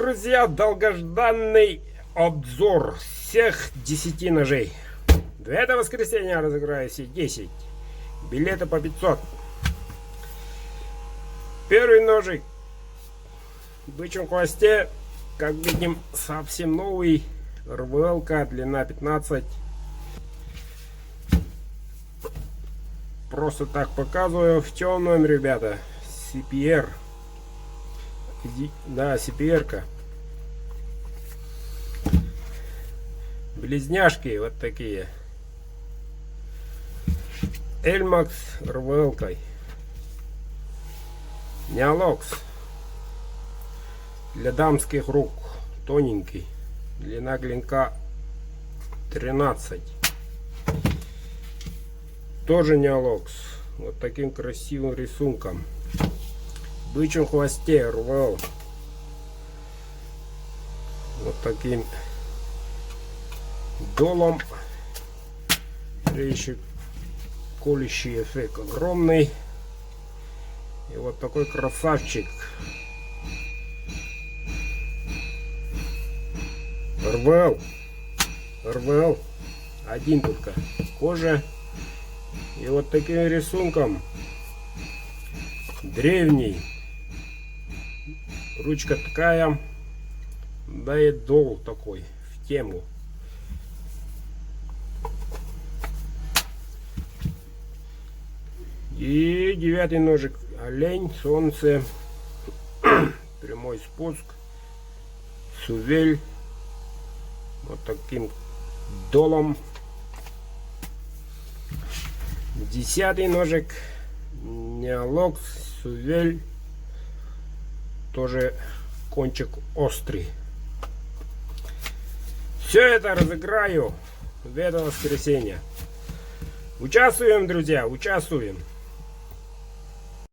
друзья, долгожданный обзор всех 10 ножей. В это воскресенье разыграю все 10. Билеты по 500. Первый ножик в бычьем хвосте, как видим, совсем новый. РВЛ-ка, длина 15. Просто так показываю. В темном, ребята, CPR. Да, CPR-ка. Близняшки вот такие. Эльмакс РВЛ-кой. Неолокс. Для дамских рук. Тоненький. Длина клинка 13. Тоже неолокс. Вот таким красивым рисунком. В бычьем хвосте РВЛ. Вот таким долом. Еще колющий эффект огромный. И вот такой красавчик. РВЛ. Один только. Кожа. И вот таким рисунком. Древний. Ручка такая. Да и дол такой. В тему. И 9-й ножик. Олень, солнце. Прямой спуск. Сувель. Вот таким долом. 10-й ножик. Неолокс, сувель. Тоже кончик острый. Все это разыграю в это воскресенье. Участвуем, друзья, участвуем.